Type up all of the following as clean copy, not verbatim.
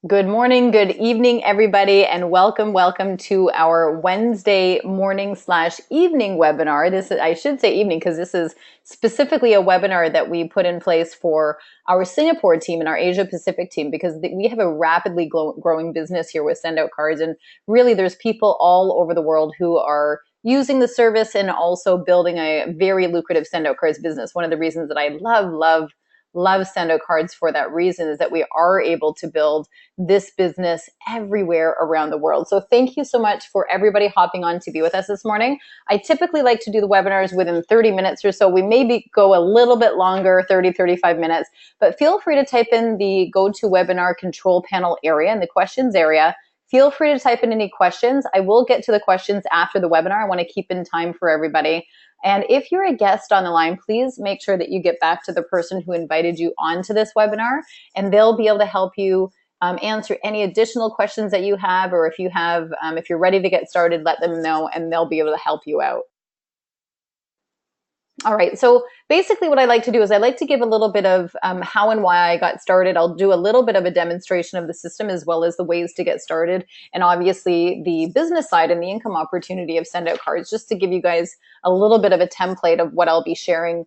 Good morning, good evening, everybody, and welcome to our Wednesday morning/evening webinar. I should say evening because this is specifically a webinar that we put in place for our Singapore team and our Asia Pacific team because we have a rapidly growing business here with Sendoutcards, and really there's people all over the world who are using the service and also building a very lucrative Sendoutcards business. One of the reasons that I love Sendoutcards for that reason is that we are able to build this business everywhere around the world. So thank you so much for everybody hopping on to be with us this morning. I typically like to do the webinars within 30 minutes or so. We maybe go a little bit longer, 30, 35 minutes, but feel free to type in the GoToWebinar control panel area in the questions area. Feel free to type in any questions. I will get to the questions after the webinar. I want to keep in time for everybody. And if you're a guest on the line, please make sure that you get back to the person who invited you onto this webinar, and they'll be able to help you answer any additional questions that you have, or if you're ready to get started, let them know and they'll be able to help you out. All right, so basically what I like to do is I like to give a little bit of how and why I got started. I'll do a little bit of a demonstration of the system as well as the ways to get started, and obviously the business side and the income opportunity of Sendoutcards, just to give you guys a little bit of a template of what I'll be sharing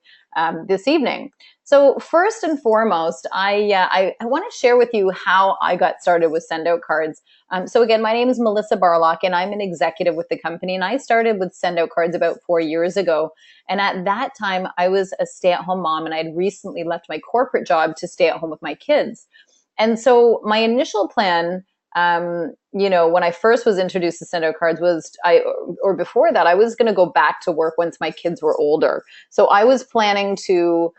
this evening. So first and foremost, I want to share with you how I got started with Sendoutcards. So again, my name is Melissa Barlock, and I'm an executive with the company, and I started with Sendoutcards about 4 years ago. And at that time, I was a stay-at-home mom, and I'd recently left my corporate job to stay at home with my kids. And so my initial plan, when I first was introduced to Sendoutcards or before that, I was going to go back to work once my kids were older. So I was planning to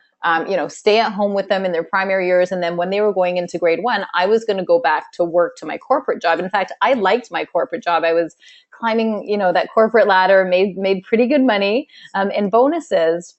stay at home with them in their primary years. And then when they were going into grade 1, I was going to go back to work to my corporate job. In fact, I liked my corporate job. I was climbing, that corporate ladder, made pretty good money and bonuses.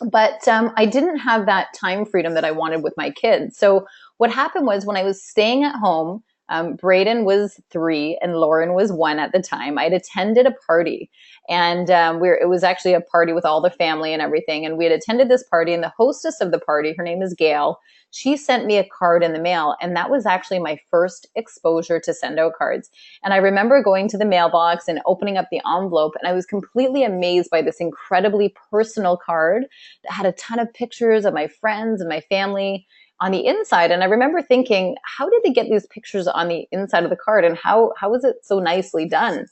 But I didn't have that time freedom that I wanted with my kids. So what happened was when I was staying at home, Brayden was 3 and Lauren was 1 at the time. I'd attended a party, and it was actually a party with all the family and everything. And we had attended this party, and the hostess of the party, her name is Gail, she sent me a card in the mail, and that was actually my first exposure to Sendoutcards. And I remember going to the mailbox and opening up the envelope, and I was completely amazed by this incredibly personal card that had a ton of pictures of my friends and my family on the inside. And I remember thinking, how did they get these pictures on the inside of the card, and how was it so nicely done?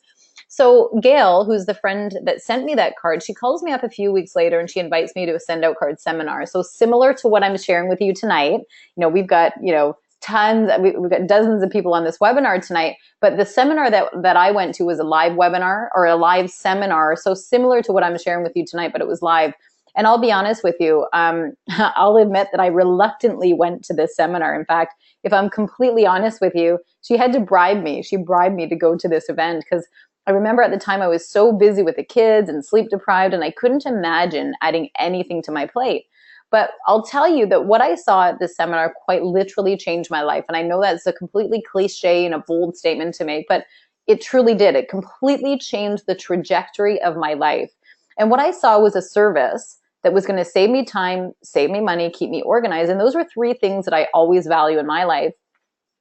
So Gail, who's the friend that sent me that card, she calls me up a few weeks later and she invites me to a Sendoutcards seminar. So similar to what I'm sharing with you tonight, we've got, we've got dozens of people on this webinar tonight, but the seminar that I went to was a live webinar or a live seminar. So similar to what I'm sharing with you tonight, but it was live. And I'll be honest with you, I'll admit that I reluctantly went to this seminar. In fact, if I'm completely honest with you, she had to bribe me. She bribed me to go to this event because I remember at the time I was so busy with the kids and sleep deprived, and I couldn't imagine adding anything to my plate. But I'll tell you that what I saw at this seminar quite literally changed my life. And I know that's a completely cliche and a bold statement to make, but it truly did. It completely changed the trajectory of my life. And what I saw was a service that was going to save me time, save me money, keep me organized. And those were 3 things that I always value in my life.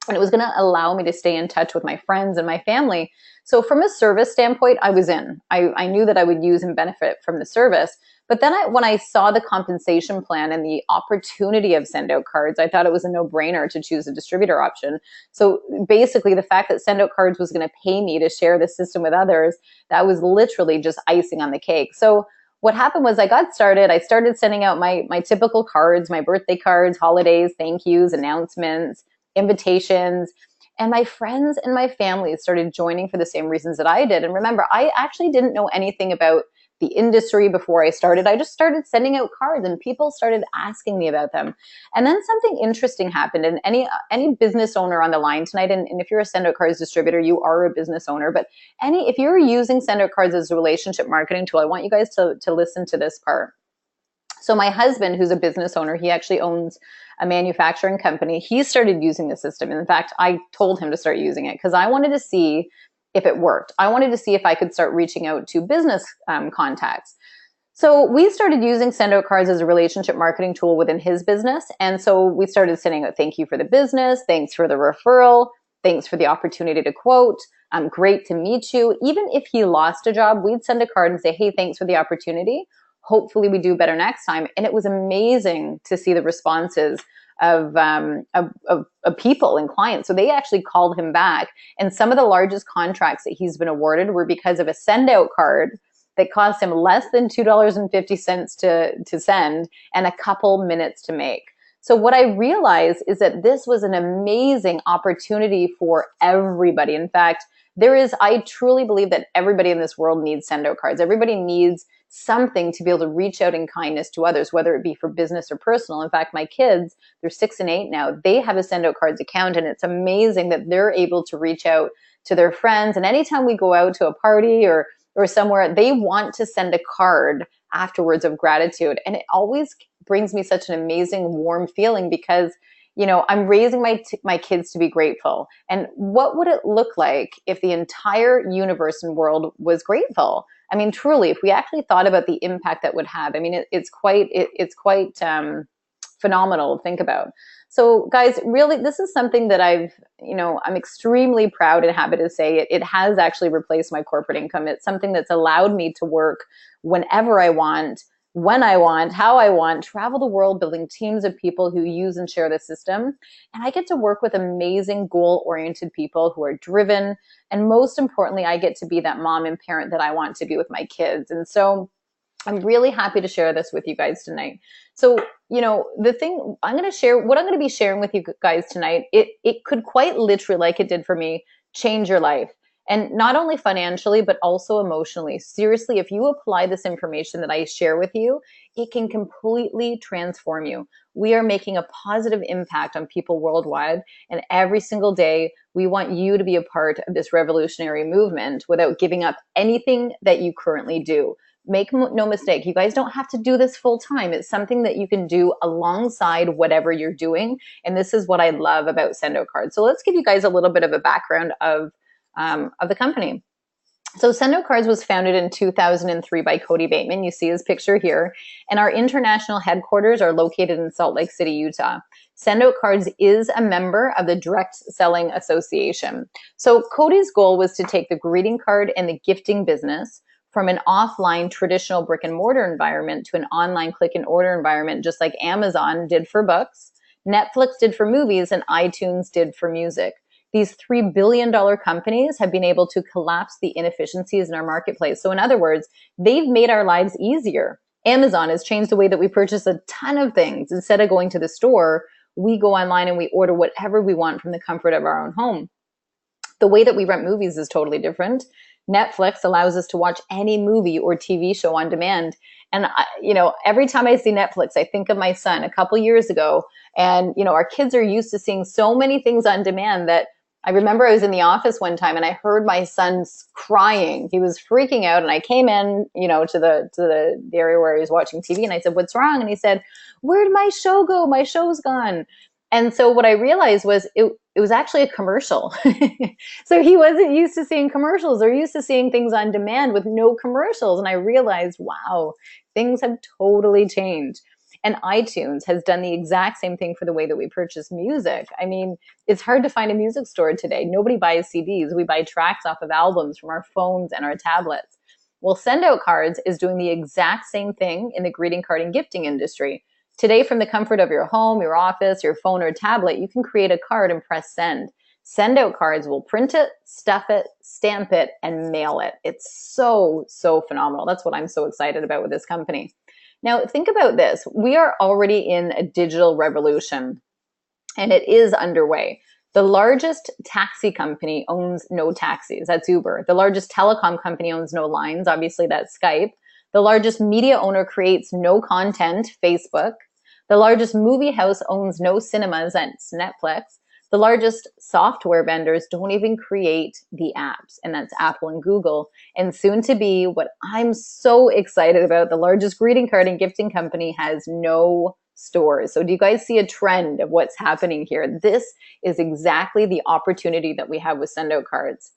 And it was going to allow me to stay in touch with my friends and my family. So from a service standpoint, I was in. I knew that I would use and benefit from the service. But then when I saw the compensation plan and the opportunity of Sendoutcards, I thought it was a no-brainer to choose a distributor option. So basically, the fact that Sendoutcards was going to pay me to share the system with others, that was literally just icing on the cake. So what happened was I got started. I started sending out my typical cards, my birthday cards, holidays, thank yous, announcements, invitations. And my friends and my family started joining for the same reasons that I did. And remember, I actually didn't know anything about the industry before I started. I just started sending out cards and people started asking me about them. And then something interesting happened. And any business owner on the line tonight, and if you're a Sendoutcards distributor, you are a business owner, but if you're using Sendoutcards as a relationship marketing tool, I want you guys to listen to this part. So my husband, who's a business owner, he actually owns a manufacturing company. He started using the system. In fact, I told him to start using it because I wanted to see if it worked. I wanted to see if I could start reaching out to business contacts. So we started using Sendoutcards as a relationship marketing tool within his business. And so we started sending out thank you for the business, thanks for the referral, thanks for the opportunity to quote, great to meet you. Even if he lost a job, we'd send a card and say, hey, thanks for the opportunity. Hopefully we do better next time. And it was amazing to see the responses of people and clients. So they actually called him back. And some of the largest contracts that he's been awarded were because of a send out card that cost him less than $2.50 to send and a couple minutes to make. So what I realized is that this was an amazing opportunity for everybody. In fact, I truly believe that everybody in this world needs send out cards. Everybody needs something to be able to reach out in kindness to others, whether it be for business or personal. In fact, my kids, they're 6 and 8 now, they have a send out cards account, and it's amazing that they're able to reach out to their friends. And anytime we go out to a party or somewhere, they want to send a card afterwards of gratitude. And it always brings me such an amazing, warm feeling because, you know, I'm raising my kids to be grateful. And what would it look like if the entire universe and world was grateful? I mean, truly, if we actually thought about the impact that would have, I mean, it's quite phenomenal to think about. So guys, really, this is something that I'm extremely proud and happy to say it has actually replaced my corporate income. It's something that's allowed me to work whenever I want, when I want, how I want, travel the world, building teams of people who use and share the system. And I get to work with amazing goal-oriented people who are driven. And most importantly, I get to be that mom and parent that I want to be with my kids. And so I'm really happy to share this with you guys tonight. So, you know, the thing what I'm going to be sharing with you guys tonight, it could quite literally, like it did for me, change your life. And not only financially, but also emotionally. Seriously, if you apply this information that I share with you, it can completely transform you. We are making a positive impact on people worldwide. And every single day, we want you to be a part of this revolutionary movement without giving up anything that you currently do. Make no mistake, you guys don't have to do this full time. It's something that you can do alongside whatever you're doing. And this is what I love about Sendoutcards. So let's give you guys a little bit of a background of the company. So Sendoutcards was founded in 2003 by Cody Bateman. You see his picture here. And our international headquarters are located in Salt Lake City, Utah. Sendoutcards is a member of the Direct Selling Association. So Cody's goal was to take the greeting card and the gifting business from an offline traditional brick and mortar environment to an online click and order environment, just like Amazon did for books, Netflix did for movies, and iTunes did for music. These $3 billion companies have been able to collapse the inefficiencies in our marketplace. So in other words, they've made our lives easier. Amazon has changed the way that we purchase a ton of things. Instead of going to the store, we go online and we order whatever we want from the comfort of our own home. The way that we rent movies is totally different. Netflix allows us to watch any movie or TV show on demand. And, every time I see Netflix, I think of my son a couple years ago. And, our kids are used to seeing so many things on demand that I remember I was in the office one time and I heard my son crying. He was freaking out. And I came in, to the area where he was watching TV. And I said, what's wrong? And he said, where'd my show go? My show's gone. And so what I realized was it was actually a commercial. So he wasn't used to seeing commercials or used to seeing things on demand with no commercials. And I realized, wow, things have totally changed. And iTunes has done the exact same thing for the way that we purchase music. I mean, it's hard to find a music store today. Nobody buys CDs. We buy tracks off of albums from our phones and our tablets. Well, Sendoutcards is doing the exact same thing in the greeting card and gifting industry. Today, from the comfort of your home, your office, your phone, or tablet, you can create a card and press send. Sendoutcards will print it, stuff it, stamp it, and mail it. It's so, so phenomenal. That's what I'm so excited about with this company. Now, think about this. We are already in a digital revolution, and it is underway. The largest taxi company owns no taxis. That's Uber. The largest telecom company owns no lines. Obviously, that's Skype. The largest media owner creates no content, Facebook. The largest movie house owns no cinemas, that's Netflix. The largest software vendors don't even create the apps, and that's Apple and Google. And soon to be, what I'm so excited about, the largest greeting card and gifting company has no stores. So do you guys see a trend of what's happening here? This is exactly the opportunity that we have with Sendoutcards.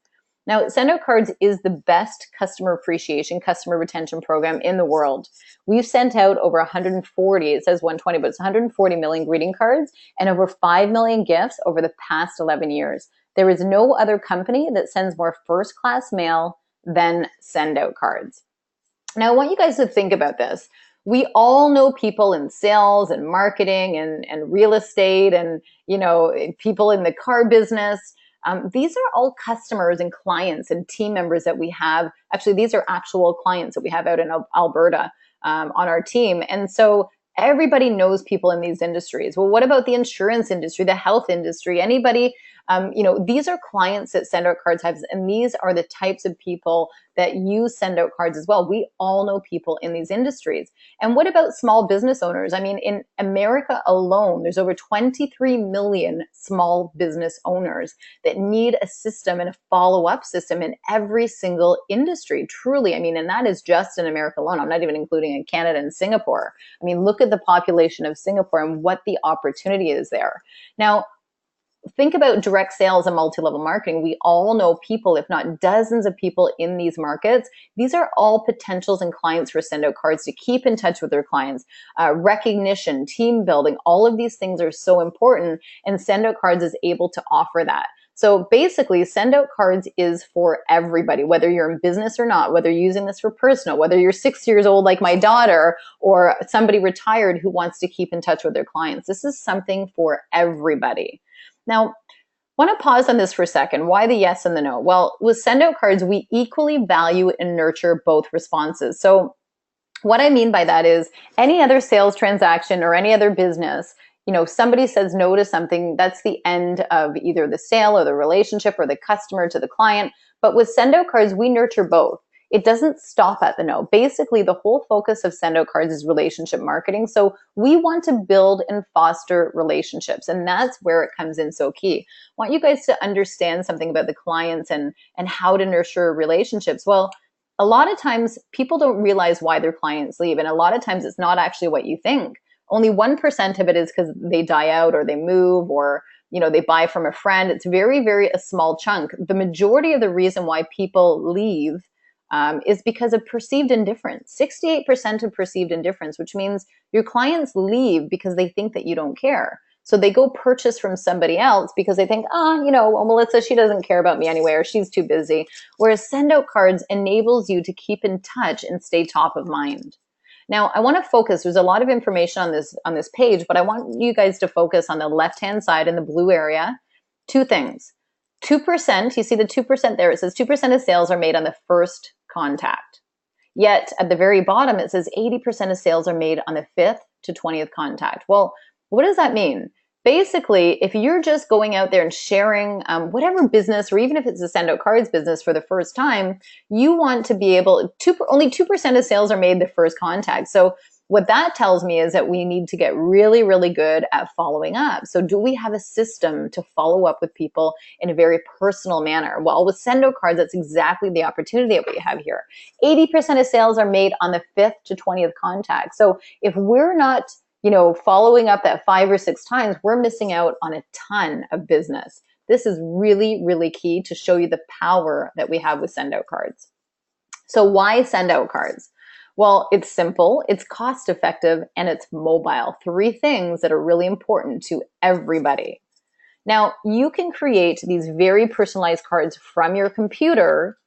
Now, Sendoutcards is the best customer appreciation, customer retention program in the world. We've sent out over 140, it says 120, but it's 140 million greeting cards and over 5 million gifts over the past 11 years. There is no other company that sends more first-class mail than Sendoutcards. Now, I want you guys to think about this. We all know people in sales and marketing and real estate and, people in the car business. These are all customers and clients and team members that we have. Actually, these are actual clients that we have out in Alberta on our team. And so everybody knows people in these industries. Well, what about the insurance industry, the health industry, anybody? These are clients that Sendoutcards has, and these are the types of people that use Sendoutcards as well. We all know people in these industries. And what about small business owners? I mean, in America alone, there's over 23 million small business owners that need a system and a follow-up system in every single industry, truly. I mean, and that is just in America alone. I'm not even including in Canada and Singapore. I mean, look at the population of Singapore and what the opportunity is there. Now, think about direct sales and multi-level marketing. We all know people, if not dozens of people in these markets. These are all potentials and clients for Sendoutcards to keep in touch with their clients. Recognition, team building, all of these things are so important, and Sendoutcards is able to offer that. So basically, Sendoutcards is for everybody, whether you're in business or not, whether you're using this for personal, whether you're 6 years old like my daughter, or somebody retired who wants to keep in touch with their clients. This is something for everybody. Now, I want to pause on this for a second. Why the yes and the no? Well, with Sendoutcards, we equally value and nurture both responses. So what I mean by that is any other sales transaction or any other business, somebody says no to something, that's the end of either the sale or the relationship or the customer to the client. But with Sendoutcards, we nurture both. It doesn't stop at the no. Basically, the whole focus of Sendoutcards is relationship marketing. So we want to build and foster relationships, and that's where it comes in so key. I want you guys to understand something about the clients and how to nurture relationships. Well, a lot of times people don't realize why their clients leave, and a lot of times it's not actually what you think. Only 1% of it is because they die out or they move or they buy from a friend. It's very, very a small chunk. The majority of the reason why people leave is because of perceived indifference. 68% of perceived indifference, which means your clients leave because they think that you don't care. So they go purchase from somebody else because they think, Melissa, she doesn't care about me anyway, or she's too busy. Whereas Sendoutcards enables you to keep in touch and stay top of mind. Now, I want to focus, there's a lot of information on this page, but I want you guys to focus on the left-hand side in the blue area. Two things. 2%, you see the 2% there, it says 2% of sales are made on the first contact. Yet at the very bottom, it says 80% of sales are made on the 5th to 20th contact. Well, what does that mean? Basically, if you're just going out there and sharing whatever business, or even if it's a Sendoutcards business for the first time, you want to be able to, only 2% of sales are made the first contact. So what that tells me is that we need to get really, really good at following up. So do we have a system to follow up with people in a very personal manner? Well, with Sendoutcards, that's exactly the opportunity that we have here. 80% of sales are made on the 5th to 20th contact. So if we're not following up that 5 or 6 times, we're missing out on a ton of business. This is really, really key to show you the power that we have with Sendoutcards. So why Sendoutcards? Well, it's simple, it's cost effective, and it's mobile. 3 things that are really important to everybody. Now, you can create these very personalized cards from your computer.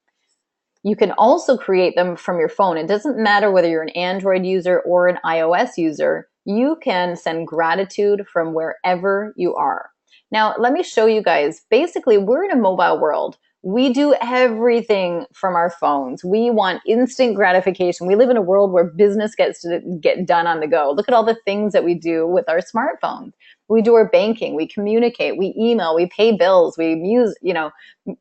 You can also create them from your phone. It doesn't matter whether you're an Android user or an iOS user. You can send gratitude from wherever you are. Now, let me show you guys. Basically, we're in a mobile world. We do everything from our phones. We want instant gratification. We live in a world where business gets to get done on the go. Look at all the things that we do with our smartphones. We do our banking, we communicate, we email, we pay bills, we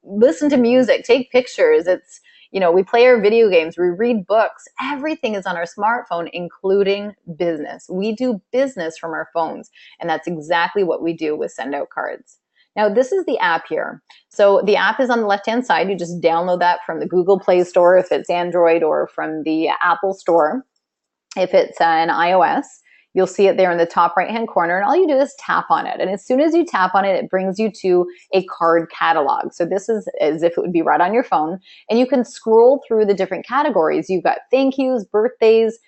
listen to music, take pictures. It's, we play our video games, we read books. Everything is on our smartphone, including business. We do business from our phones, and that's exactly what we do with Sendoutcards. Now, this is the app here. So the app is on the left-hand side. You just download that from the Google Play Store if it's Android, or from the Apple Store if it's an iOS. You'll see it there in the top right-hand corner, and all you do is tap on it. And as soon as you tap on it, it brings you to a card catalog. So this is as if it would be right on your phone, and you can scroll through the different categories. You've got thank yous, birthdays,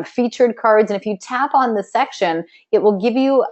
featured cards, and if you tap on the section, it will give you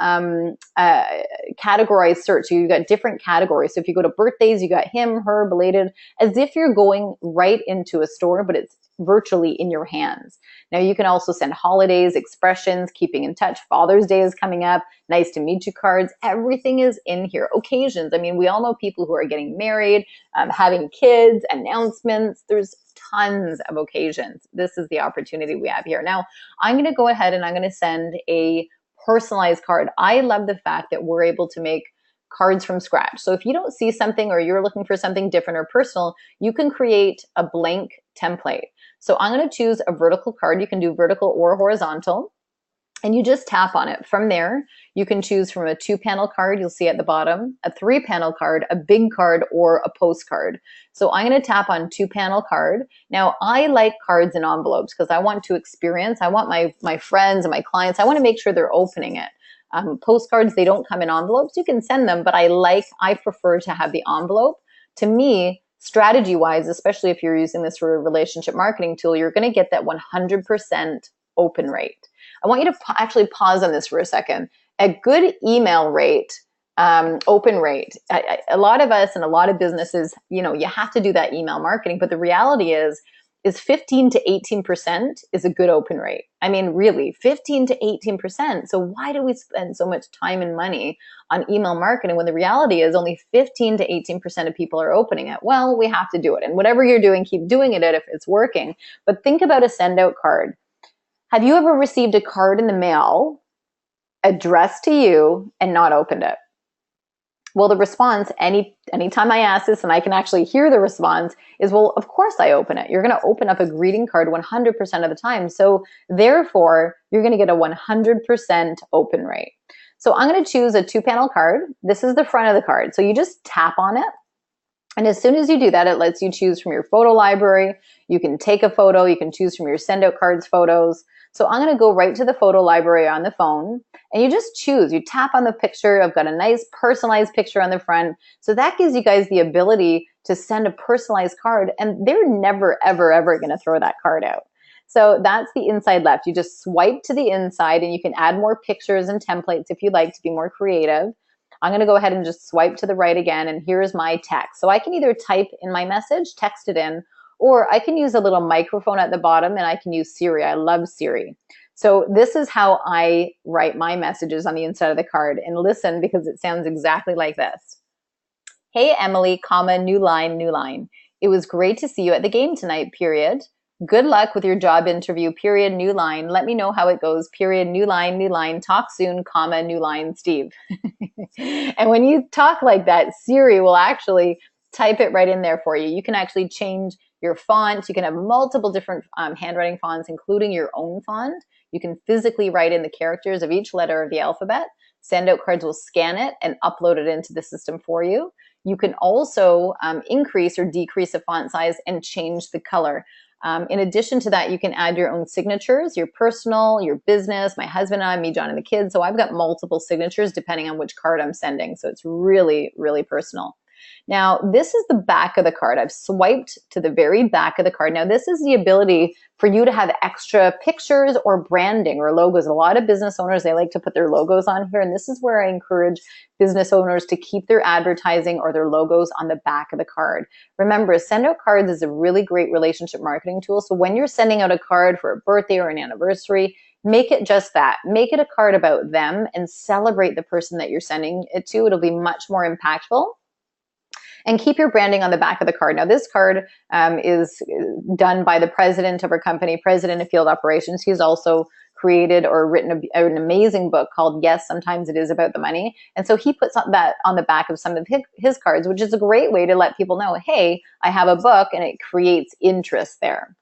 categorized search. So you've got different categories. So if you go to birthdays, you got him, her, belated, as if you're going right into a store, but it's virtually in your hands. Now you can also send holidays, expressions, keeping in touch. Father's Day is coming up. Nice to meet you cards. Everything is in here. Occasions. I mean, we all know people who are getting married, having kids, announcements. There's tons of occasions. This is the opportunity we have here. Now, I'm going to go ahead and I'm going to send a personalized card. I love the fact that we're able to make cards from scratch. So if you don't see something or you're looking for something different or personal, you can create a blank template. So I'm going to choose a vertical card. You can do vertical or horizontal, and you just tap on it. From there, you can choose from a 2-panel card, you'll see at the bottom, a 3-panel card, a big card, or a postcard. So I'm going to tap on 2-panel card. Now, I like cards in envelopes because I want to experience, I want my friends and my clients, I want to make sure they're opening it. Postcards, they don't come in envelopes. You can send them, but I prefer to have the envelope. To me, strategy-wise, especially if you're using this for a relationship marketing tool, you're going to get that 100% open rate. I want you to actually pause on this for a second. A good email rate, open rate, a lot of us and a lot of businesses, you have to do that email marketing, but the reality is 15 to 18% is a good open rate. I mean, really, 15 to 18%. So why do we spend so much time and money on email marketing when the reality is only 15 to 18% of people are opening it? Well, we have to do it. And whatever you're doing, keep doing it if it's working. But think about a send out card. Have you ever received a card in the mail addressed to you and not opened it? Well, the response, anytime I ask this, and I can actually hear the response, is, well, of course I open it. You're going to open up a greeting card 100% of the time. So therefore, you're going to get a 100% open rate. So I'm going to choose a 2-panel card. This is the front of the card. So you just tap on it. And as soon as you do that, it lets you choose from your photo library. You can take a photo. You can choose from your send out cards photos. So I'm going to go right to the photo library on the phone, and you just choose. You tap on the picture. I've got a nice personalized picture on the front. So that gives you guys the ability to send a personalized card, and they're never, ever, ever going to throw that card out. So that's the inside left. You just swipe to the inside, and you can add more pictures and templates if you'd like to be more creative. I'm going to go ahead and just swipe to the right again, and here's my text. So I can either type in my message, text it in, or I can use a little microphone at the bottom, and I can use Siri. I love Siri. So this is how I write my messages on the inside of the card. And listen, because it sounds exactly like this. Hey, Emily, comma, new line, new line. It was great to see you at the game tonight, period. Good luck with your job interview, period, new line. Let me know how it goes, period, new line, talk soon, comma, new line, Steve. And when you talk like that, Siri will actually type it right in there for you. You can actually change your font. You can have multiple different handwriting fonts, including your own font. You can physically write in the characters of each letter of the alphabet. Send out cards will scan it and upload it into the system for you. You can also increase or decrease the font size and change the color. In addition to that, you can add your own signatures, your personal, your business, my husband and I, me, John, and the kids. So I've got multiple signatures depending on which card I'm sending. So it's really, really personal. Now, this is the back of the card. I've swiped to the very back of the card. Now, this is the ability for you to have extra pictures or branding or logos. A lot of business owners, they like to put their logos on here. And this is where I encourage business owners to keep their advertising or their logos on the back of the card. Remember, Sendoutcards is a really great relationship marketing tool. So when you're sending out a card for a birthday or an anniversary, make it just that. Make it a card about them and celebrate the person that you're sending it to. It'll be much more impactful. And keep your branding on the back of the card. Now, this card is done by the president of our company, president of field operations. He's also created or written an amazing book called Yes, Sometimes It Is About the Money. And so he puts that on the back of some of his cards, which is a great way to let people know, hey, I have a book, and it creates interest there.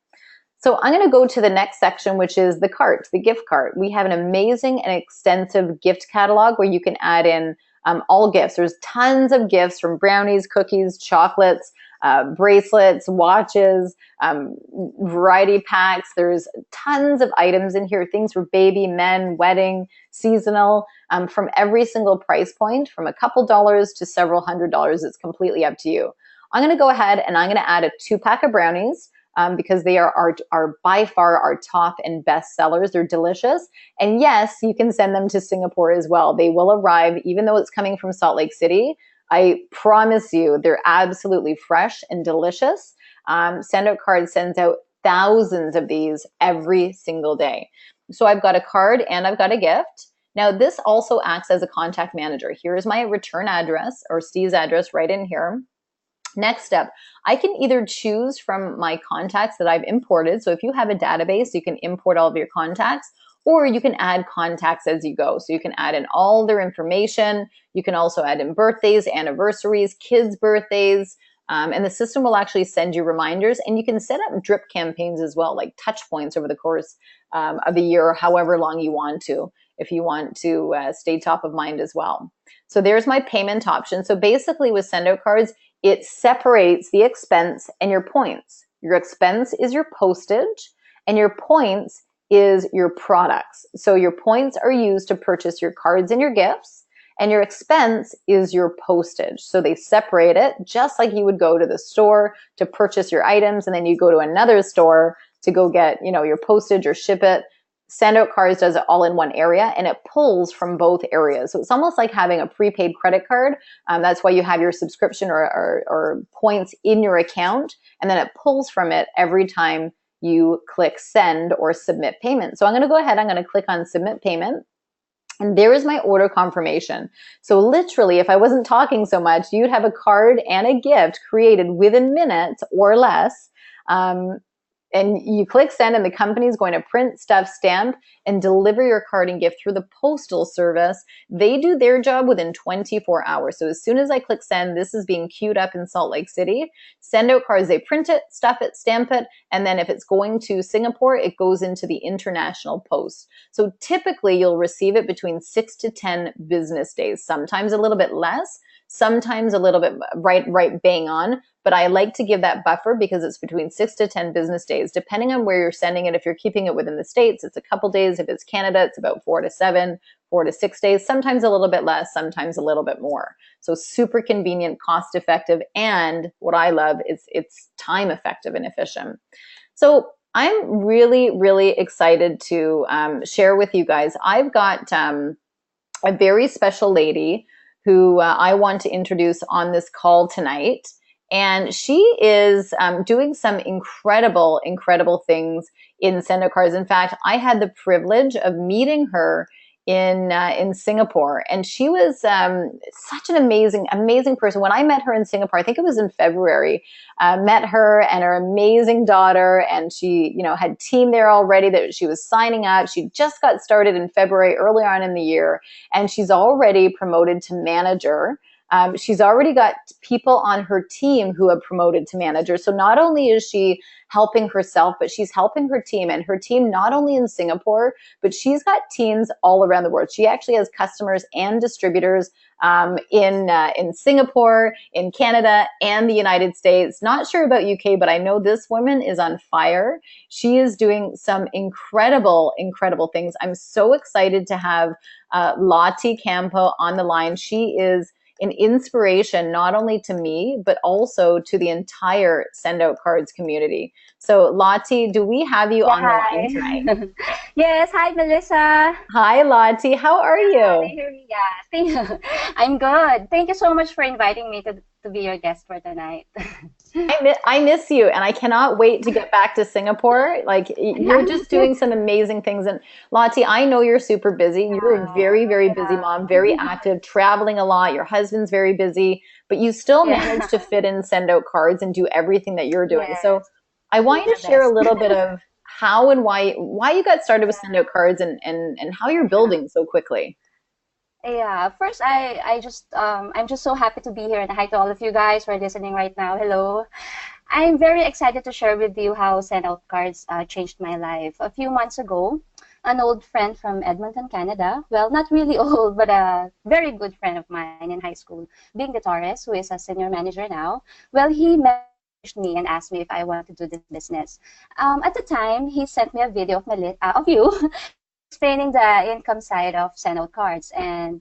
So I'm going to go to the next section, which is the cart, the gift cart. We have an amazing and extensive gift catalog where you can add in all gifts. There's tons of gifts, from brownies, cookies, chocolates, bracelets, watches, variety packs. There's tons of items in here, things for baby, men, wedding, seasonal, from every single price point, from a couple dollars to several $100s. It's completely up to you. I'm going to go ahead and I'm going to add a 2-pack of brownies. Because they are by far our top and best sellers. They're delicious. And yes, you can send them to Singapore as well. They will arrive, even though it's coming from Salt Lake City. I promise you, they're absolutely fresh and delicious. Sendoutcards sends out thousands of these every single day. So I've got a card and I've got a gift. Now, this also acts as a contact manager. Here's my return address, or Steve's address right in here. Next step, I can either choose from my contacts that I've imported. So if you have a database, you can import all of your contacts, or you can add contacts as you go. So you can add in all their information. You can also add in birthdays, anniversaries, kids' birthdays, and the system will actually send you reminders. And you can set up drip campaigns as well, like touch points over the course of the year, or however long you want to, if you want to stay top of mind as well. So there's my payment option. So basically with Sendoutcards, it separates the expense and your points. Your expense is your postage and your points is your products. So your points are used to purchase your cards and your gifts, and your expense is your postage. So they separate it, just like you would go to the store to purchase your items, and then you go to another store to go get, your postage or ship it. Sendoutcards does it all in one area, and it pulls from both areas. So it's almost like having a prepaid credit card. That's why you have your subscription or points in your account, and then it pulls from it every time you click send or submit payment. So I'm going to go ahead, I'm going to click on submit payment. And there is my order confirmation. So literally, if I wasn't talking so much, you'd have a card and a gift created within minutes or less. And you click send, and the company is going to print, stuff, stamp, and deliver your card and gift through the postal service. They do their job within 24 hours. So as soon as I click send, this is being queued up in Salt Lake City. Sendoutcards, they print it, stuff it, stamp it, and then if it's going to Singapore, it goes into the international post. So typically, you'll receive it between 6 to 10 business days, sometimes a little bit less, sometimes a little bit right bang on, but I like to give that buffer because it's between 6 to 10 business days, depending on where you're sending it. If you're keeping it within the States, it's a couple days. If it's Canada, it's about 4 to 7, 4 to 6 days, sometimes a little bit less, sometimes a little bit more. So super convenient, cost effective, and what I love is it's time effective and efficient. So I'm really, really excited to share with you guys. I've got a very special lady who I want to introduce on this call tonight. And she is doing some incredible, incredible things in Sendoutcards. In fact, I had the privilege of meeting her in Singapore, and she was such an amazing, amazing person. When I met her in Singapore, I think it was in February, met her and her amazing daughter, and she, had team there already that she was signing up. She just got started in February, early on in the year, and she's already promoted to manager. She's already got people on her team who have promoted to manager. So not only is she helping herself, but she's helping her team, and her team not only in Singapore, but she's got teams all around the world. She actually has customers and distributors in Singapore, in Canada, and the United States. Not sure about UK, but I know this woman is on fire. She is doing some incredible, incredible things. I'm so excited to have Lotti Campo on the line. She is an inspiration not only to me, but also to the entire Sendoutcards community. So Lotti, do we have you on the line tonight? Yes, hi Melissa. Hi Lotti, how are you? Yeah, I'm good. Thank you so much for inviting me to be your guest for tonight. I miss you, and I cannot wait to get back to Singapore. Like, you're just doing some amazing things. And Lotti, I know you're super busy. You're a very, very busy mom, very active, traveling a lot. Your husband's very busy, but you still manage to fit in Sendoutcards and do everything that you're doing. So I want you to share a little bit of how and why you got started with Sendoutcards and how you're building so quickly. Yeah, first I'm just so happy to be here, and hi to all of you guys who are listening right now. Hello. I'm very excited to share with you how Sendoutcards changed my life. A few months ago, an old friend from Edmonton, Canada, well, not really old, but a very good friend of mine in high school, Bing Torres, who is a senior manager now, well, he me and asked me if I want to do this business. At the time, he sent me a video of of you explaining the income side of Sendoutcards, and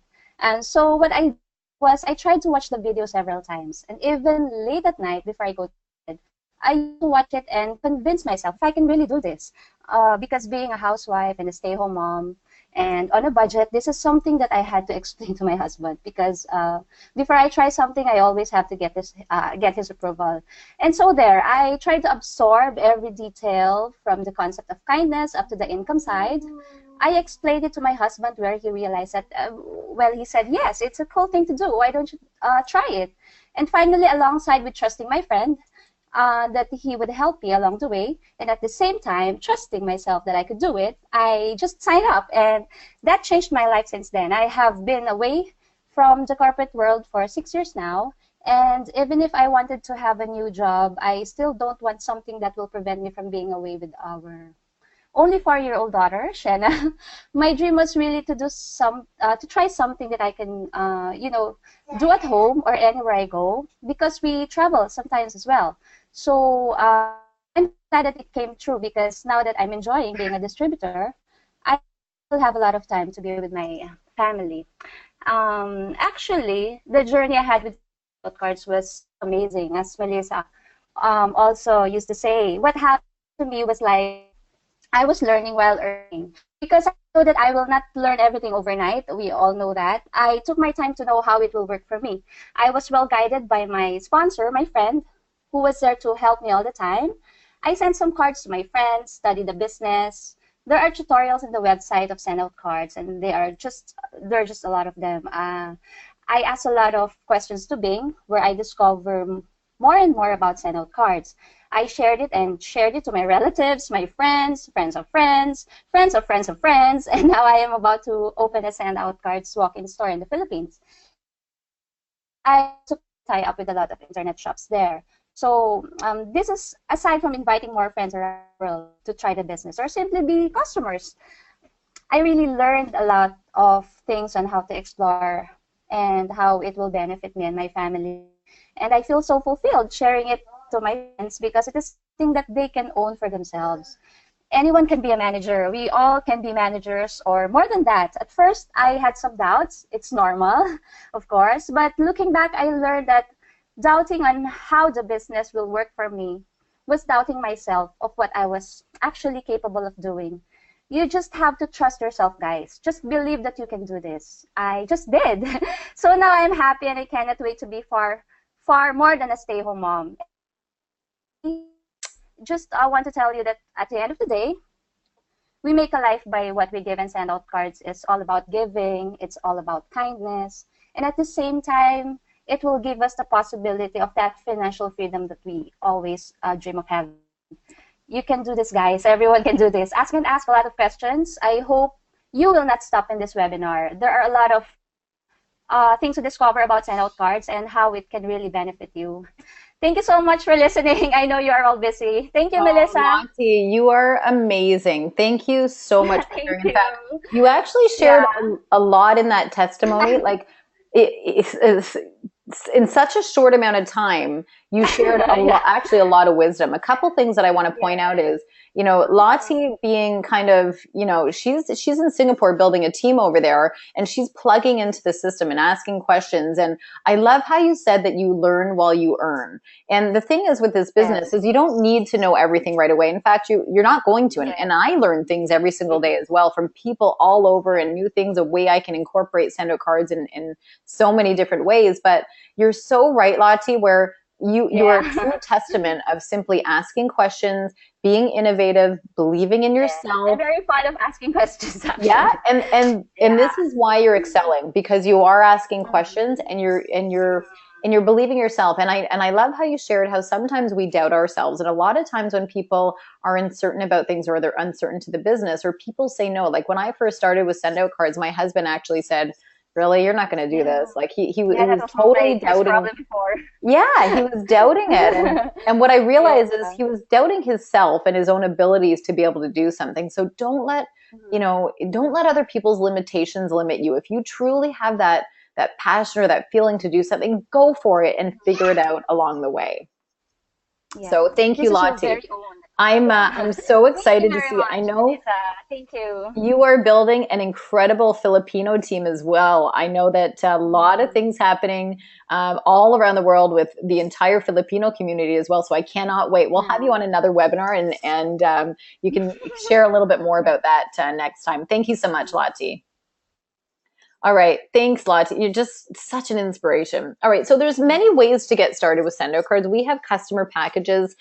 so what I was I tried to watch the video several times, and even late at night before I go to bed, I used to watch it and convince myself if I can really do this. Because being a housewife and a stay-home mom and on a budget, this is something that I had to explain to my husband because before I try something, I always have to get his approval. And so there, I tried to absorb every detail from the concept of kindness up to the income side. I explained it to my husband where he realized that, well, he said, yes, it's a cool thing to do. Why don't you try it? And finally, alongside with trusting my friend, that he would help me along the way, and at the same time, trusting myself that I could do it, I just signed up. And that changed my life since then. I have been away from the corporate world for 6 years now. And even if I wanted to have a new job, I still don't want something that will prevent me from being away with our only 4-year-old daughter, Shanna. My dream was really to to try something that I can, do at home or anywhere I go, because we travel sometimes as well. So I'm glad that it came true because now that I'm enjoying being a distributor, I will have a lot of time to be with my family. Actually, the journey I had with cards was amazing, as Melissa also used to say. What happened to me was like I was learning while earning because I know that I will not learn everything overnight. We all know that. I took my time to know how it will work for me. I was well guided by my sponsor, my friend, who was there to help me all the time. I sent some cards to my friends, studied the business. There are tutorials on the website of Sendoutcards, and there are just a lot of them. I asked a lot of questions to Bing, where I discover more and more about Sendoutcards. I shared it and shared it to my relatives, my friends, friends of friends, friends of friends of friends, and now I am about to open a Sendoutcards walk-in store in the Philippines. I also tie up with a lot of internet shops there. So this is aside from inviting more friends around the world to try the business or simply be customers. I really learned a lot of things on how to explore and how it will benefit me and my family. And I feel so fulfilled sharing it to my friends because it is something that they can own for themselves. Anyone can be a manager. We all can be managers or more than that. At first, I had some doubts. It's normal, of course. But looking back, I learned that doubting on how the business will work for me was doubting myself of what I was actually capable of doing. You just have to trust yourself, guys. Just believe that you can do this. I just did. So now I'm happy and I cannot wait to be far more than a stay-home mom. Just I want to tell you that at the end of the day, we make a life by what we give, and Sendoutcards is all about giving. It's all about kindness. And at the same time, it will give us the possibility of that financial freedom that we always dream of having. You can do this, guys. Everyone can do this. Ask and ask a lot of questions. I hope you will not stop in this webinar. There are a lot of things to discover about Sendoutcards and how it can really benefit you. Thank you so much for listening. I know you are all busy. Thank you, Oh, Melissa. Lotti, you are amazing. Thank you so much for sharing. Thank In fact, you. you actually shared Yeah. a lot in that testimony. Like it's in such a short amount of time, you shared a lot, Yeah. actually a lot of wisdom. A couple things that I want to point out is, Lotti being kind of, she's in Singapore building a team over there and she's plugging into the system and asking questions. And I love how you said that you learn while you earn. And the thing is with this business Yes. is you don't need to know everything right away. In fact, you're not going to. Yes. And I learn things every single day as well from people all over and new things, a way I can incorporate Sendoutcards in so many different ways. But you're so right, Lotti, where you are a true Yeah. testament of simply asking questions, being innovative, believing in Yes. I'm yourself. very fond of asking questions, Yeah, actually. and Yeah. this is why you're excelling, because you are asking Mhm. questions and you're believing yourself. And I love how you shared how sometimes we doubt ourselves. And a lot of times when people are uncertain about things or they're uncertain to the business or people say no, like when I first started with Sendoutcards, my husband actually said, really, you're not going to do Yeah. this. Like he Yeah, that was was totally his doubting. problem before. Yeah, he was doubting it. And what I Yeah. realized is he was doubting himself and his own abilities to be able to do something. So Mhm. don't let other people's limitations limit you. If you truly have that passion or that feeling to do something, go for it and figure it out along the way. So Yeah. thank you, This is your Lotte. very own. I'm Yeah. so Thank you excited to very see. I much, know Melissa. Thank you. you are building an incredible Filipino team as well. I know that a lot of Mm, things happening all around the world with the entire Filipino community as well. So I cannot wait. We'll have you yeah. on another webinar, and you can share a little bit more about that next time. Thank you so much, Lottie. All right. Thanks, Lottie. You're just such an inspiration. All right. So there's many ways to get started with Sendoutcards. We have customer packages,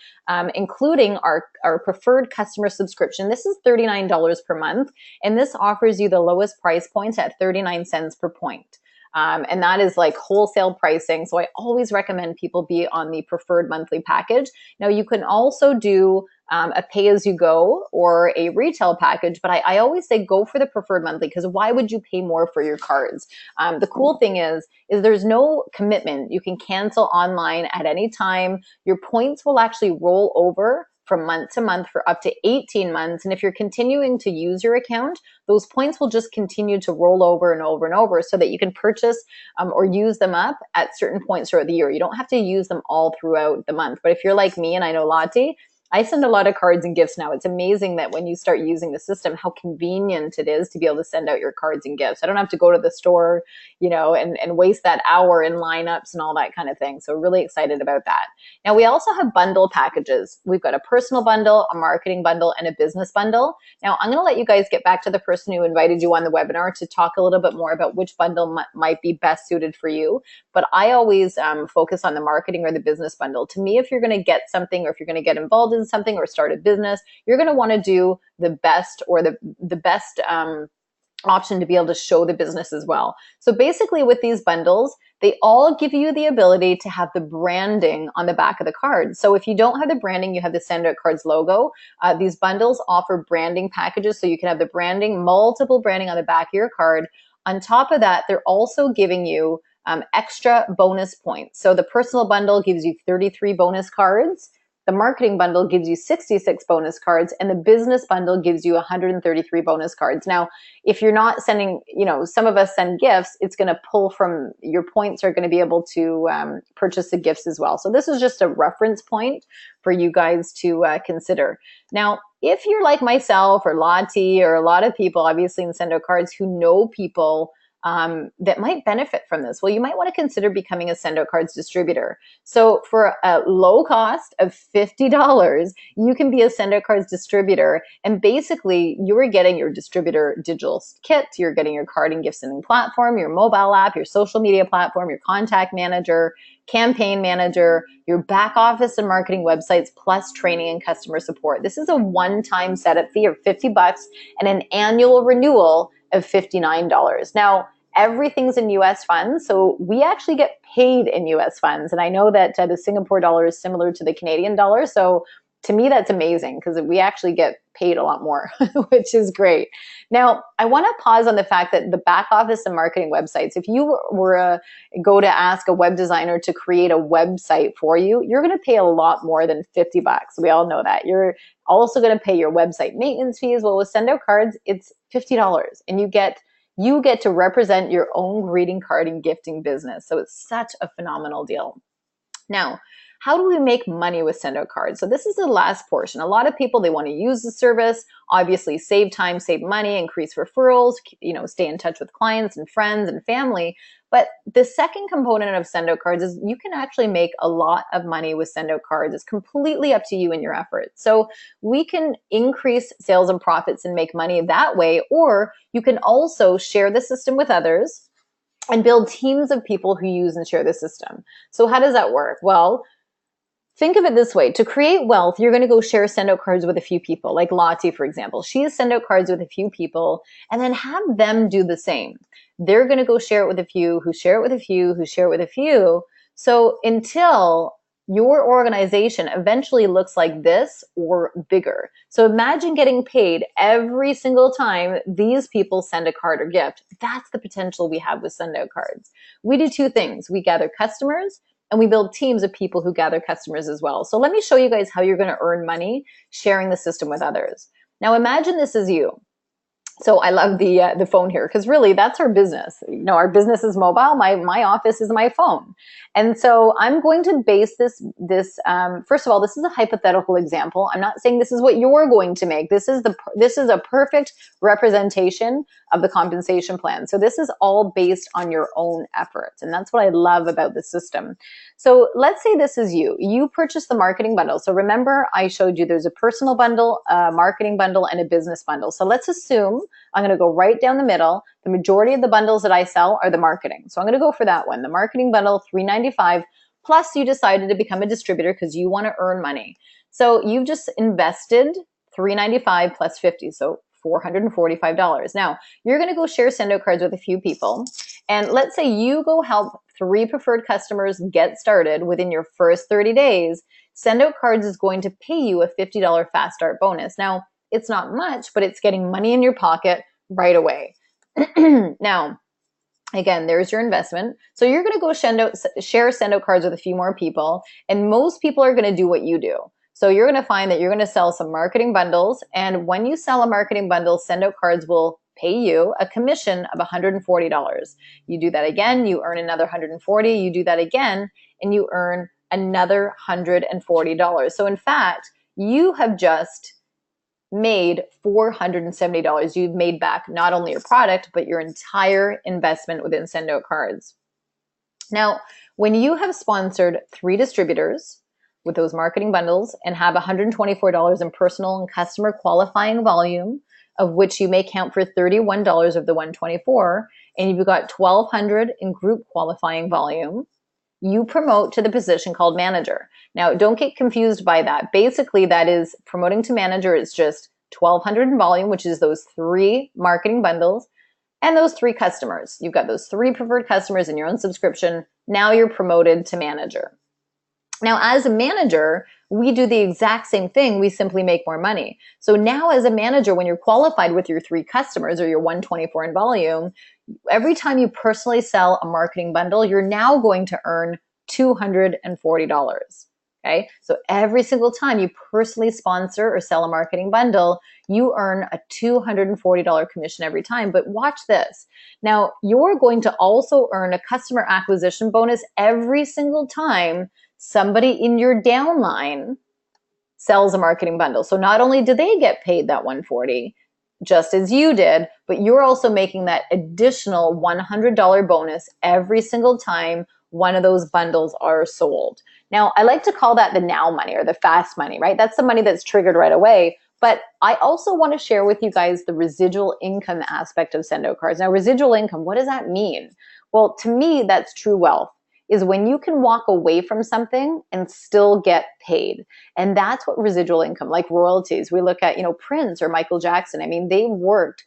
including our preferred customer subscription. This is $39 per month, and this offers you the lowest price points at 39 cents per point. And that is like wholesale pricing. So I always recommend people be on the preferred monthly package. Now you can also do a pay as you go or a retail package. But I always say go for the preferred monthly, because why would you pay more for your cards? The cool thing is there's no commitment. You can cancel online at any time. Your points will actually roll over from month to month for up to 18 months. And if you're continuing to use your account, those points will just continue to roll over and over and over so that you can purchase or use them up at certain points throughout the year. You don't have to use them all throughout the month. But if you're like me, and I know Lottie, I send a lot of cards and gifts now. It's amazing that when you start using the system, how convenient it is to be able to send out your cards and gifts. I don't have to go to the store, and waste that hour in lineups and all that kind of thing. So really excited about that. Now we also have bundle packages. We've got a personal bundle, a marketing bundle, and a business bundle. Now I'm going to let you guys get back to the person who invited you on the webinar to talk a little bit more about which bundle might be best suited for you. But I always focus on the marketing or the business bundle. To me, if you're going to get something, or if you're going to get involved in something or start a business, you're going to want to do the best, or the best option to be able to show the business as well. So basically with these bundles, they all give you the ability to have the branding on the back of the card. So if you don't have the branding, you have the Sendoutcards logo. These bundles offer branding packages, so you can have the branding, multiple branding on the back of your card. On top of that, they're also giving you extra bonus points. So the personal bundle gives you 33 bonus cards. The marketing bundle gives you 66 bonus cards, and the business bundle gives you 133 bonus cards. Now, if you're not sending, some of us send gifts, it's going to pull from your points, are going to be able to purchase the gifts as well. So this is just a reference point for you guys to consider. Now, if you're like myself or Lottie or a lot of people, obviously in Sendoutcards, who know people that might benefit from this, well, you might want to consider becoming a Sendoutcards distributor. So for a low cost of $50, you can be a Sendoutcards distributor, and basically you're getting your distributor digital kit, you're getting your card and gift sending platform, your mobile app, your social media platform, your contact manager, campaign manager, your back office and marketing websites, plus training and customer support. This is a one-time setup fee of $50 and an annual renewal of $59. Now, everything's in US funds, so we actually get paid in US funds. And I know that the Singapore dollar is similar to the Canadian dollar, so to me that's amazing because we actually get paid a lot more, which is great. Now, I want to pause on the fact that the back office and marketing websites, if you were go to ask a web designer to create a website for you, you're going to pay a lot more than $50. We all know that. You're also going to pay your website maintenance fees. Well, with Sendoutcards, it's $50, and you get to represent your own greeting card and gifting business. So it's such a phenomenal deal. Now, how do we make money with Sendoutcards? So this is the last portion. A lot of people, they want to use the service, obviously save time, save money, increase referrals, stay in touch with clients and friends and family. But the second component of Sendoutcards is you can actually make a lot of money with Sendoutcards. It's completely up to you and your efforts. So we can increase sales and profits and make money that way, or you can also share the system with others and build teams of people who use and share the system. So how does that work? Well, think of it this way. To create wealth, you're going to go share Sendoutcards with a few people, like Lottie, for example. She has Sendoutcards with a few people, and then have them do the same. They're going to go share it with a few, who share it with a few, who share it with a few. So until your organization eventually looks like this or bigger. So imagine getting paid every single time these people send a card or gift. That's the potential we have with Sendoutcards. We do two things. We gather customers, and we build teams of people who gather customers as well. So let me show you guys how you're going to earn money sharing the system with others. Now imagine this is you. So I love the phone here because really that's our business. You know, our business is mobile. My office is my phone, and so I'm going to base this. First of all, this is a hypothetical example. I'm not saying this is what you're going to make. This is a perfect representation of the compensation plan. So this is all based on your own efforts, and that's what I love about the system. So let's say this is you. You purchase the marketing bundle. So remember, I showed you there's a personal bundle, a marketing bundle, and a business bundle. So let's assume I'm going to go right down the middle. The majority of the bundles that I sell are the marketing. So I'm going to go for that one. The marketing bundle, $395, plus you decided to become a distributor because you want to earn money. So you've just invested $395 plus 50, so $445. Now, you're going to go share Sendoutcards with a few people. And let's say you go help 3 preferred customers get started within your first 30 days. Sendoutcards is going to pay you a $50 fast start bonus. Now, it's not much, but it's getting money in your pocket right away. Now, again, there's your investment. So you're going to go share Sendoutcards with a few more people, and most people are going to do what you do. So you're going to find that you're going to sell some marketing bundles, and when you sell a marketing bundle, Sendoutcards will pay you a commission of $140. You do that again, you earn another $140. You do that again, and you earn another $140. So in fact, you have just made $470. You've made back not only your product, but your entire investment within Sendoutcards. Now, when you have sponsored 3 distributors with those marketing bundles and have $124 in personal and customer qualifying volume, of which you may count for $31 of the $124, and you've got $1,200 in group qualifying volume, you promote to the position called manager. Now, don't get confused by that. Basically, that is promoting to manager is just $1,200 in volume, which is those 3 marketing bundles and those 3 customers. You've got those 3 preferred customers in your own subscription. Now you're promoted to manager. Now, as a manager, we do the exact same thing. We simply make more money. So now as a manager, when you're qualified with your 3 customers or your 124 in volume, every time you personally sell a marketing bundle, you're now going to earn $240. Okay. So every single time you personally sponsor or sell a marketing bundle, you earn a $240 commission every time. But watch this. Now you're going to also earn a customer acquisition bonus every single time somebody in your downline sells a marketing bundle. So not only do they get paid that $140, just as you did, but you're also making that additional $100 bonus every single time one of those bundles are sold. Now, I like to call that the now money or the fast money, right? That's the money that's triggered right away. But I also want to share with you guys the residual income aspect of Sendoutcards. Now, residual income, what does that mean? Well, to me, that's true wealth, is when you can walk away from something and still get paid. And that's what residual income, like royalties. We look at, Prince or Michael Jackson. I mean, they worked,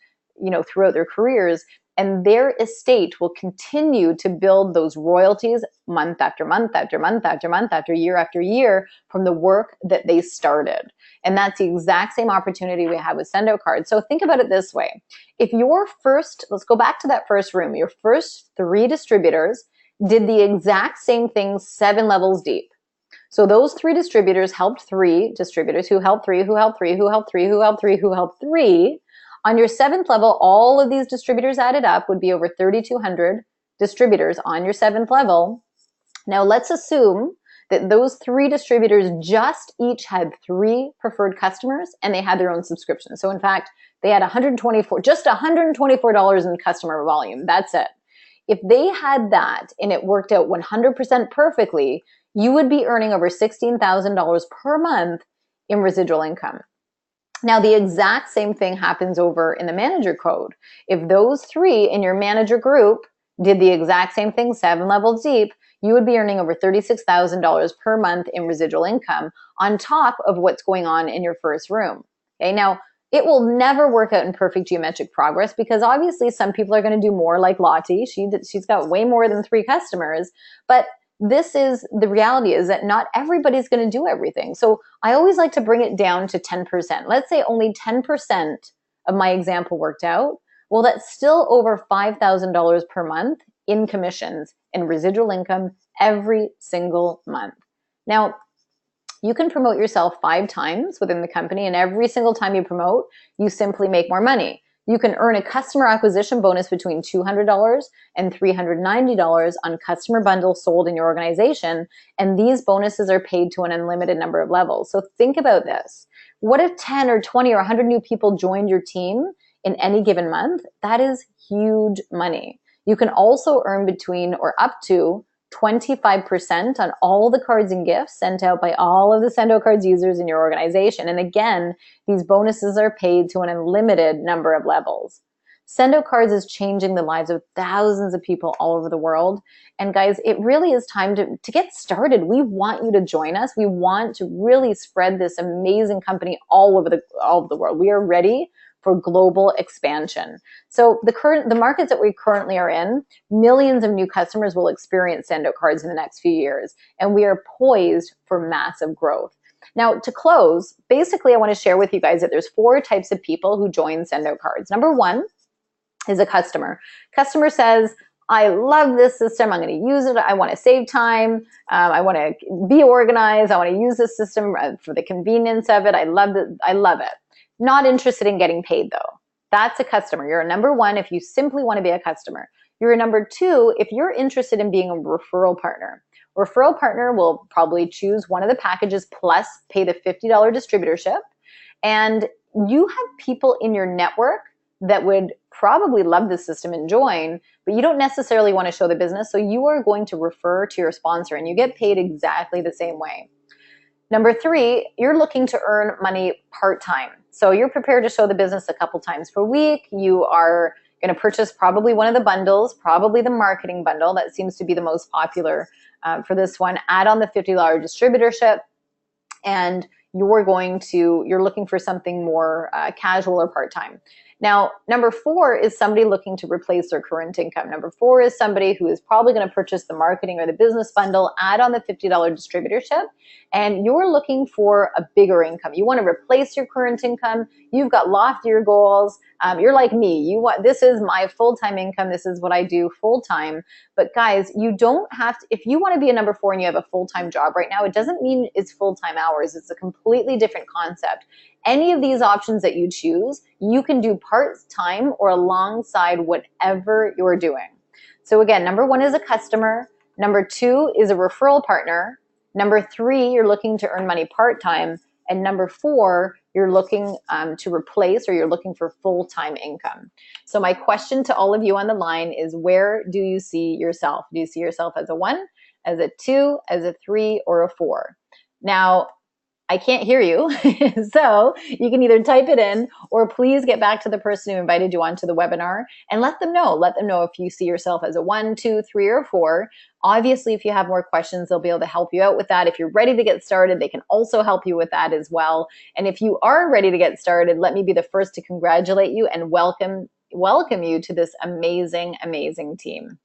throughout their careers, and their estate will continue to build those royalties month after month after month after month after year from the work that they started. And that's the exact same opportunity we have with Sendoutcards. So think about it this way. If let's go back to that first room, your first 3 distributors did the exact same thing 7 levels deep. So those 3 distributors helped 3 distributors who helped 3, who helped 3, who helped 3, who helped 3, who helped 3. On your 7th level, all of these distributors added up would be over 3,200 distributors on your 7th level. Now let's assume that those 3 distributors just each had 3 preferred customers and they had their own subscription. So in fact, they had just $124 in customer volume. That's it. If they had that and it worked out 100% perfectly, you would be earning over $16,000 per month in residual income. Now, the exact same thing happens over in the manager code. If those 3 in your manager group did the exact same thing 7 levels deep, you would be earning over $36,000 per month in residual income on top of what's going on in your first room. Okay, now it will never work out in perfect geometric progress because obviously some people are going to do more, like Lotti. She's got way more than 3 customers, but this is the reality, is that not everybody's going to do everything. So I always like to bring it down to 10%. Let's say only 10% of my example worked out. Well, that's still over $5,000 per month in commissions and residual income every single month. Now, you can promote yourself 5 times within the company, and every single time you promote, you simply make more money. You can earn a customer acquisition bonus between $200 and $390 on customer bundles sold in your organization, and these bonuses are paid to an unlimited number of levels. So think about this. What if 10 or 20 or 100 new people joined your team in any given month? That is huge money. You can also earn between or up to 25% on all the cards and gifts sent out by all of the Sendoutcards users in your organization. And again, these bonuses are paid to an unlimited number of levels. Sendoutcards is changing the lives of thousands of people all over the world. And guys, it really is time to get started. We want you to join us. We want to really spread this amazing company all over the world. We are ready for global expansion. So the markets that we currently are in, millions of new customers will experience Sendoutcards in the next few years, and we are poised for massive growth. Now, to close, basically I want to share with you guys that there's 4 types of people who join Sendoutcards. Number 1 is a customer. Customer says, I love this system. I'm going to use it. I want to save time. I want to be organized. I want to use this system for the convenience of it. I love it. I love it. Not interested in getting paid though. That's a customer. You're a number 1 if you simply want to be a customer. You're a number 2 if you're interested in being a referral partner. Referral partner will probably choose one of the packages plus pay the $50 distributorship. And you have people in your network that would probably love this system and join, but you don't necessarily want to show the business. So you are going to refer to your sponsor and you get paid exactly the same way. Number 3, you're looking to earn money part-time. So you're prepared to show the business a couple times per week. You are going to purchase probably one of the bundles, probably the marketing bundle. That seems to be the most popular for this one. Add on the $50 distributorship, and you're looking for something more casual or part-time. Now, number 4 is somebody looking to replace their current income. Number 4 is somebody who is probably going to purchase the marketing or the business bundle, add on the $50 distributorship, and you're looking for a bigger income. You want to replace your current income. You've got loftier goals. You're like me. This is my full-time income. This is what I do full-time. But guys, you don't have to, if you want to be a number 4 and you have a full-time job right now, it doesn't mean it's full-time hours. It's a completely different concept. Any of these options that you choose, you can do part-time or alongside whatever you're doing. So again, number 1 is a customer. Number 2 is a referral partner. Number 3, you're looking to earn money part-time. And number 4, you're looking to replace or you're looking for full-time income. So my question to all of you on the line is, where do you see yourself? Do you see yourself as a 1, as a 2, as a 3, or a 4? Now, I can't hear you, so you can either type it in or please get back to the person who invited you onto the webinar and let them know. Let them know if you see yourself as a 1, 2, 3, or 4. Obviously, if you have more questions, they'll be able to help you out with that. If you're ready to get started, they can also help you with that as well. And if you are ready to get started, let me be the first to congratulate you and welcome you to this amazing, amazing team.